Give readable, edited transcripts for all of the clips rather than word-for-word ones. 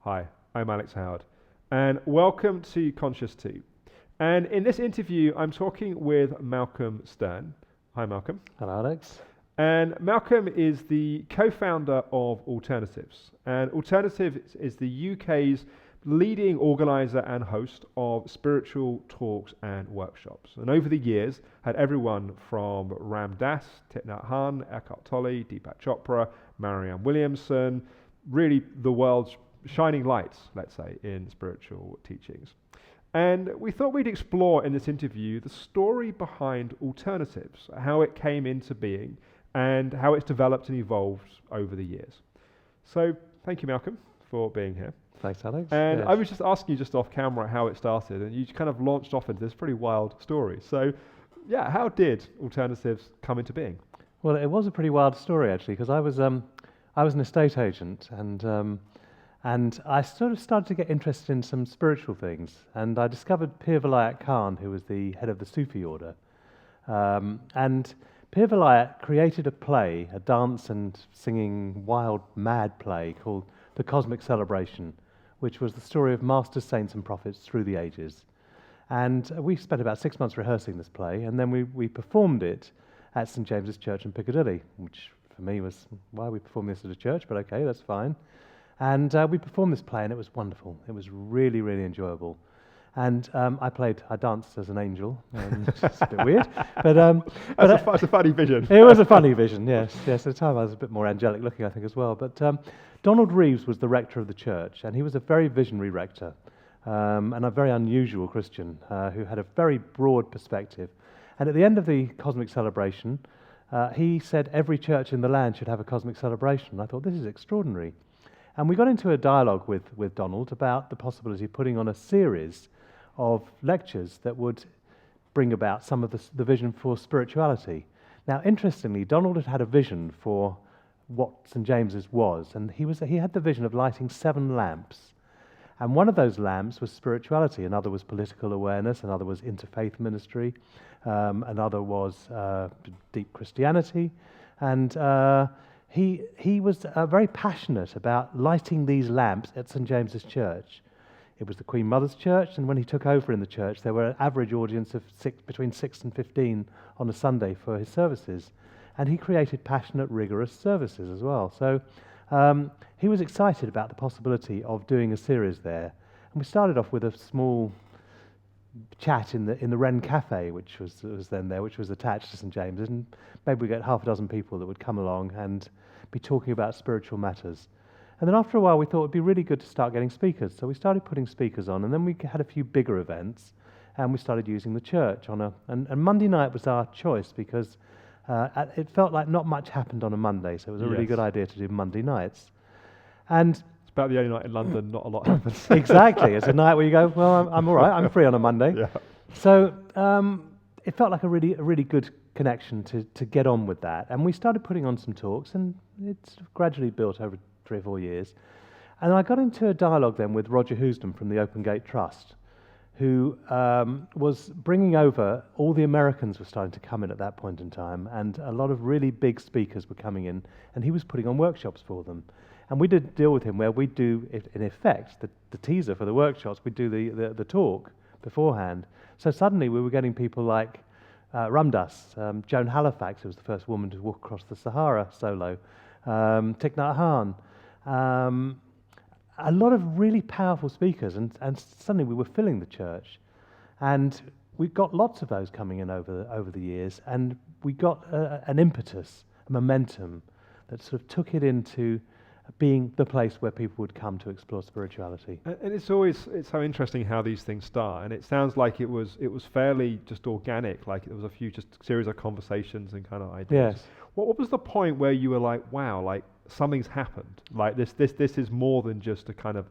Hi, I'm Alex Howard, and welcome to Conscious 2. And in this interview, I'm talking with Malcolm Stern. Hi, Malcolm. Hello, Alex. And Malcolm is the co-founder of Alternatives. And Alternatives is the UK's leading organiser and host of spiritual talks and workshops. And over the years, had everyone from Ram Dass, Thich Nhat Hanh, Eckhart Tolle, Deepak Chopra, Marianne Williamson, really the world's shining lights, let's say, in spiritual teachings. And we thought we'd explore in this interview the story behind Alternatives, how it came into being, and how it's developed and evolved over the years. So thank you, Malcolm, for being here. Thanks, Alex. And yes. I was just asking you just off camera how it started, and you kind of launched off into this pretty wild story. So yeah, how did Alternatives come into being? Well, it was a pretty wild story, actually, because I was an estate agent, and I sort of started to get interested in some spiritual things, and I discovered Pir Vilayat Khan, who was the head of the Sufi order. And Pir Vilayat created a play, a dance and singing wild, mad play called The Cosmic Celebration, which was the story of masters, saints and prophets through the ages. And we spent about 6 months rehearsing this play, and then we performed it at St James's Church in Piccadilly, which for me was, why are we performing this at a church? But okay, that's fine. And we performed this play, and it was wonderful. It was really, really enjoyable. And I danced as an angel. It's a bit weird, but that's a funny vision. It was a funny vision, yes. At the time, I was a bit more angelic looking, I think, as well. But Donald Reeves was the rector of the church, and he was a very visionary rector, and a very unusual Christian who had a very broad perspective. And at the end of the cosmic celebration, he said every church in the land should have a cosmic celebration. I thought, this is extraordinary. And we got into a dialogue with Donald about the possibility of putting on a series of lectures that would bring about some of the vision for spirituality. Now, interestingly, Donald had a vision for what St James's was, and he had the vision of lighting 7 lamps. And one of those lamps was spirituality, another was political awareness, another was interfaith ministry, another was deep Christianity, and he was very passionate about lighting these lamps at St James's Church. It was the Queen Mother's Church, and when he took over in the church, there were an average audience of between 6 and 15 on a Sunday for his services. And he created passionate, rigorous services as well. So he was excited about the possibility of doing a series there. And we started off with a small chat in the Wren Cafe, which was then there, which was attached to St James's, and maybe we get half a dozen people that would come along and be talking about spiritual matters. And then after a while, we thought it would be really good to start getting speakers. So we started putting speakers on, and then we had a few bigger events, and we started using the church and Monday night was our choice because it felt like not much happened on a Monday, so it was a really good idea to do Monday nights. And it's about the only night in London not a lot happens. Exactly, it's a night where you go, well, I'm all right, I'm free on a Monday. Yeah. So it felt like a really good connection to get on with that, and we started putting on some talks, and it's gradually built over 3 or 4 years. And I got into a dialogue then with Roger Housden from the Open Gate Trust, who was bringing over, all the Americans were starting to come in at that point in time, and a lot of really big speakers were coming in, and he was putting on workshops for them. And we did a deal with him where we'd do, in effect, the teaser for the workshops, we'd do the talk beforehand. So suddenly we were getting people like Ram Dass, Joan Halifax, who was the first woman to walk across the Sahara solo, Thich Nhat Hanh, a lot of really powerful speakers, and suddenly we were filling the church. And we got lots of those coming in over the years, and we got an impetus, a momentum that sort of took it into being the place where people would come to explore spirituality. And it's so interesting how these things start, and it sounds like it was fairly just organic, like it was a few just series of conversations and kind of ideas. Yes. What was the point where you were like, wow, like something's happened, like this is more than just a kind of,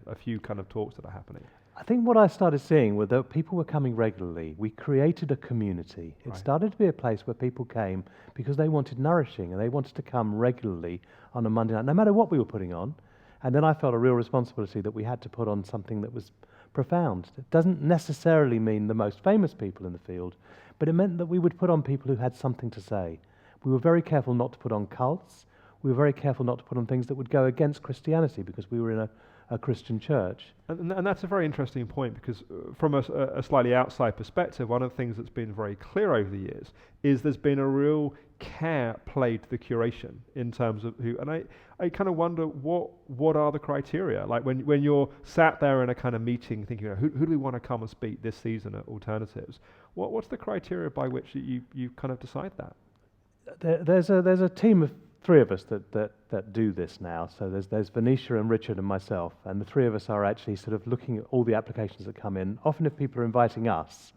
a few kind of talks that are happening? I think what I started seeing were that people were coming regularly. We created a community. It started to be a place where people came because they wanted nourishing, and they wanted to come regularly on a Monday night, no matter what we were putting on. And then I felt a real responsibility that we had to put on something that was profound. It doesn't necessarily mean the most famous people in the field, but it meant that we would put on people who had something to say. We were very careful not to put on cults. We were very careful not to put on things that would go against Christianity, because we were in a Christian church. And that's a very interesting point, because from a slightly outside perspective, one of the things that's been very clear over the years is there's been a real care played to the curation in terms of who, and I kind of wonder what are the criteria? Like when you're sat there in a kind of meeting thinking, who do we want to come and speak this season at Alternatives? What's the criteria by which you kind of decide that? There's a team of three of us that do this now. So there's Venetia and Richard and myself, and the three of us are actually sort of looking at all the applications that come in. Often if people are inviting us,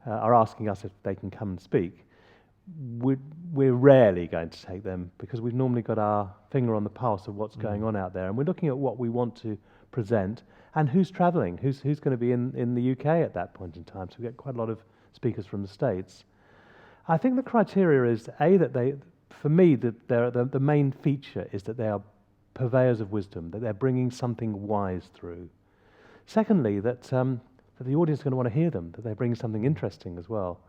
are asking us if they can come and speak, we're rarely going to take them, because we've normally got our finger on the pulse of what's going on out there, and we're looking at what we want to present and who's travelling, who's going to be in the UK at that point in time. So we get quite a lot of speakers from the States. I think the criteria is, that they, for me, the main feature is that they are purveyors of wisdom, that they're bringing something wise through. Secondly, that the audience is going to want to hear them, that they're bringing something interesting as well.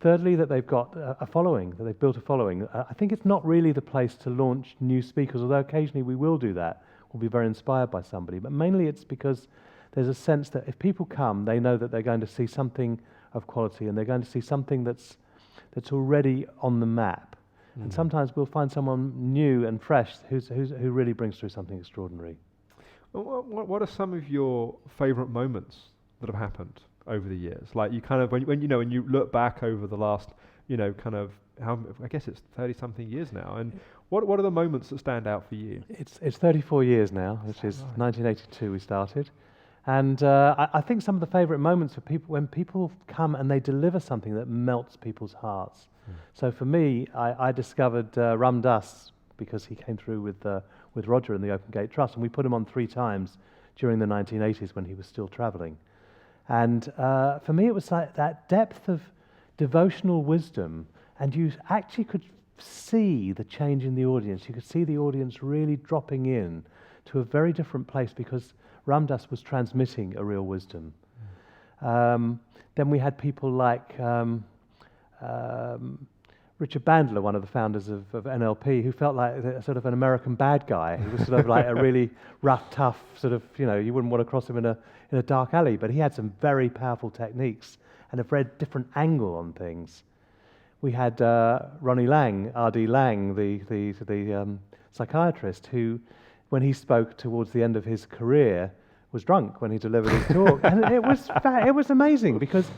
Thirdly, that they've got a following, that they've built a following. I think it's not really the place to launch new speakers, although occasionally we will do that. We'll be very inspired by somebody. But mainly it's because there's a sense that if people come, they know that they're going to see something of quality, and they're going to see something that's already on the map. And sometimes we'll find someone new and fresh who really brings through something extraordinary. Well, what are some of your favourite moments that have happened over the years? Like you kind of when you look back over the last kind of I guess it's 30-something years now, and what are the moments that stand out for you? It's 34 years now, which is 1982 we started. And I think some of the favourite moments are when people come and they deliver something that melts people's hearts. So for me, I discovered Ram Dass because he came through with Roger and the Open Gate Trust, and we put him on 3 times during the 1980s when he was still travelling. And for me, it was like that depth of devotional wisdom, and you actually could see the change in the audience. You could see the audience really dropping in to a very different place, because Ram Dass was transmitting a real wisdom. Then we had people like Richard Bandler, one of the founders of NLP, who felt like a sort of an American bad guy. He was sort of like a really rough, tough sort of, you wouldn't want to cross him in a dark alley, but he had some very powerful techniques and a very different angle on things. We had Ronnie Lang, R.D. Lang, the psychiatrist, who, when he spoke towards the end of his career, was drunk when he delivered his talk. And it was amazing, because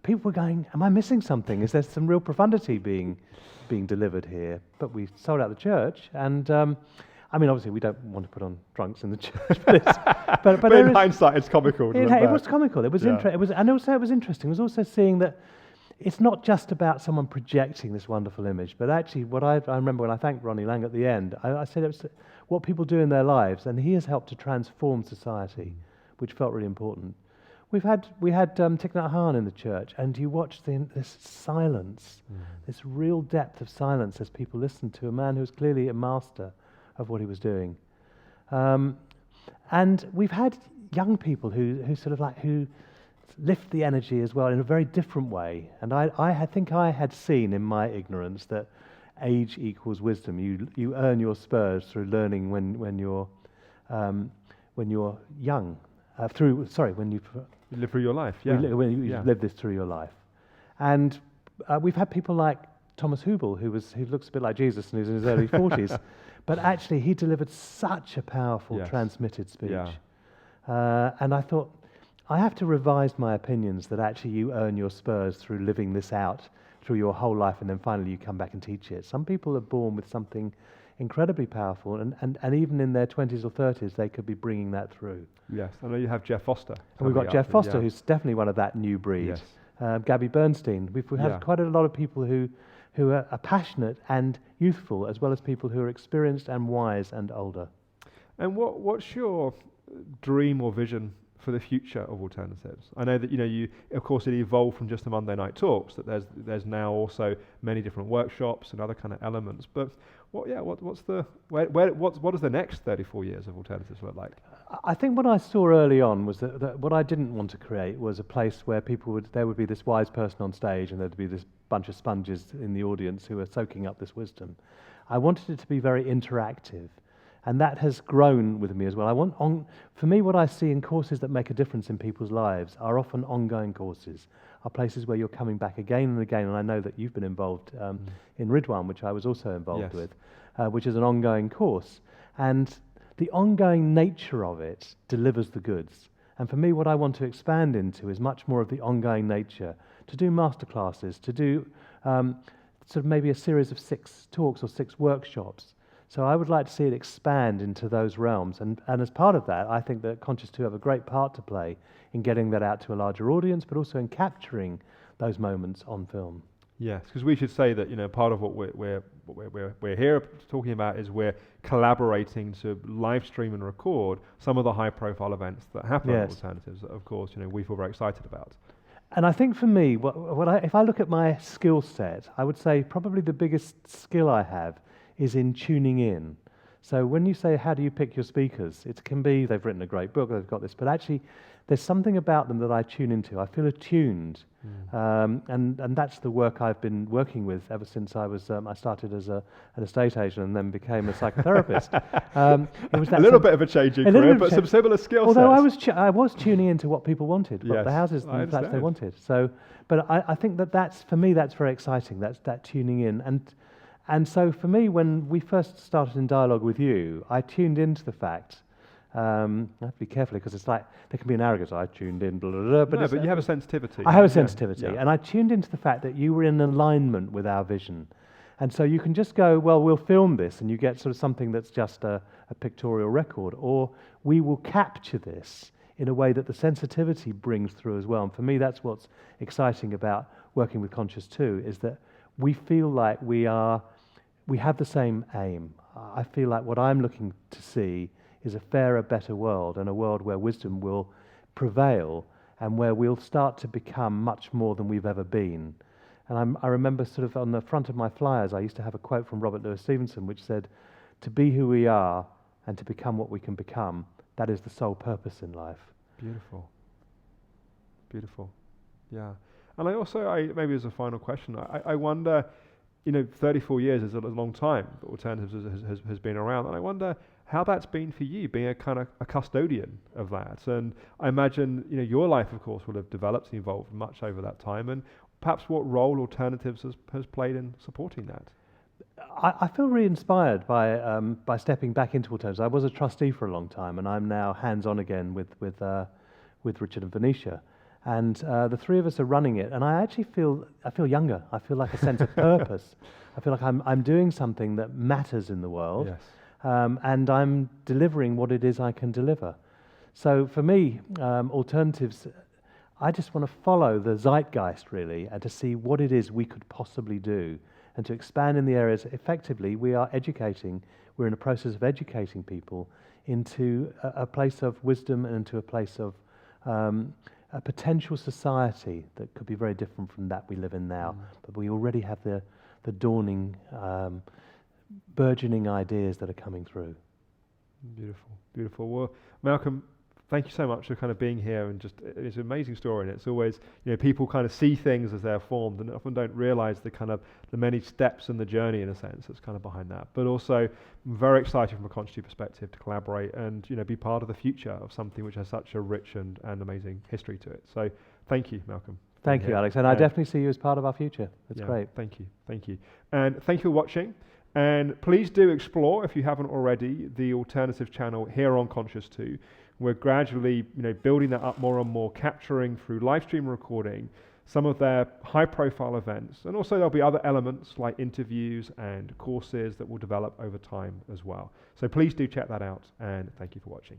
people were going, am I missing something? Is there some real profundity being delivered here? But we sold out the church, and obviously we don't want to put on drunks in the church, but in hindsight, it's comical. It was comical. It was interesting. And also it was interesting. It was also seeing that it's not just about someone projecting this wonderful image, but actually what I remember when I thanked Ronnie Lang at the end, I said it was what people do in their lives, and he has helped to transform society, which felt really important. We had Thich Nhat Hanh in the church, and you watch this silence, this real depth of silence as people listen to a man who was clearly a master of what he was doing. And we've had young people who sort of like who lift the energy as well in a very different way. And I think I had seen in my ignorance that age equals wisdom. You earn your spurs through learning when you're young. When you live through your life. Yeah. When you live this through your life. And we've had people like Thomas Hubel, who looks a bit like Jesus and who's in his early 40s, but actually he delivered such a powerful transmitted speech. Yeah. And I thought, I have to revise my opinions that actually you earn your spurs through living this out through your whole life, and then finally you come back and teach it. Some people are born with something incredibly powerful, and even in their 20s or 30s, they could be bringing that through. Yes, I know you have Jeff Foster. And we've got Jeff Foster, who's definitely one of that new breed. Yes. Gabby Bernstein. We've had quite a lot of people who are passionate and youthful, as well as people who are experienced and wise and older. And what's your dream or vision for the future of alternatives? I know that you of course it evolved from just the Monday night talks. That there's now also many different workshops and other kind of elements. But what does the next 34 years of alternatives look like? I think what I saw early on was that what I didn't want to create was a place where there would be this wise person on stage and there'd be this bunch of sponges in the audience who are soaking up this wisdom. I wanted it to be very interactive, and that has grown with me as well. For me, what I see in courses that make a difference in people's lives are often ongoing courses, are places where you're coming back again and again, and I know that you've been involved in Ridwan, which I was also involved with, which is an ongoing course. And the ongoing nature of it delivers the goods. And for me, what I want to expand into is much more of the ongoing nature, to do masterclasses, to do sort of maybe a series of 6 talks or 6 workshops. So I would like to see it expand into those realms. And as part of that, I think that Conscious 2 have a great part to play in getting that out to a larger audience, but also in capturing those moments on film. Yes, because we should say that part of what we're here talking about is we're collaborating to live stream and record some of the high-profile events that happen at Alternatives. That, of course, we feel very excited about. And I think for me, if I look at my skill set, I would say probably the biggest skill I have is in tuning in. So when you say, how do you pick your speakers? It can be, they've written a great book, they've got this, but actually there's something about them that I tune into. I feel attuned. And that's the work I've been working with ever since I started as an estate agent and then became a psychotherapist. It was that a little bit of a changing career, but some similar skill sets. Although I was tuning into what people wanted, what the houses and the flats they wanted. So, but I think that's, for me, that's very exciting. That's that tuning in. And so for me, when we first started in dialogue with you, I tuned into the fact. I have to be careful because it's like there can be an arrogance. I tuned in, blah, blah, blah, but you have a sensitivity. I have a sensitivity, and I tuned into the fact that you were in alignment with our vision, and so you can just go, well, we'll film this, and you get sort of something that's just a pictorial record, or we will capture this in a way that the sensitivity brings through as well. And for me, that's what's exciting about working with Conscious 2, is that we feel like we have the same aim. I feel like what I'm looking to see is a fairer, better world, and a world where wisdom will prevail and where we'll start to become much more than we've ever been. And I remember sort of on the front of my flyers, I used to have a quote from Robert Louis Stevenson which said, "To be who we are and to become what we can become, that is the sole purpose in life." Beautiful. Beautiful. Yeah. And I also, maybe as a final question, I wonder, 34 years is a long time that Alternatives has been around, and I wonder how that's been for you, being a kind of a custodian of that. And I imagine, your life, of course, will have developed and evolved much over that time, and perhaps what role Alternatives has played in supporting that. I feel really inspired by stepping back into Alternatives. I was a trustee for a long time, and I'm now hands-on again with Richard and Venetia. And the three of us are running it, and I feel younger. I feel like a sense of purpose. I feel like I'm doing something that matters in the world. Yes. And I'm delivering what it is I can deliver. So for me, Alternatives, I just want to follow the zeitgeist, really, and to see what it is we could possibly do, and to expand in the areas. Effectively, we're in a process of educating people into a place of wisdom and into a place of a potential society that could be very different from that we live in now. But we already have the dawning burgeoning ideas that are coming through. Beautiful, beautiful. Well, Malcolm, thank you so much for kind of being here, and it's an amazing story, and it's always, people kind of see things as they're formed and often don't realize the many steps in the journey, in a sense, that's kind of behind that. But also, I'm very excited from a Conscious 2 perspective to collaborate and, be part of the future of something which has such a rich and amazing history to it. So thank you, Malcolm. Thank you, Alex, and I definitely see you as part of our future. That's great. Thank you. And thank you for watching. And please do explore, if you haven't already, the Alternative channel here on Conscious 2. We're gradually, building that up more and more, capturing through live stream recording some of their high-profile events. And also there'll be other elements like interviews and courses that will develop over time as well. So please do check that out, and thank you for watching.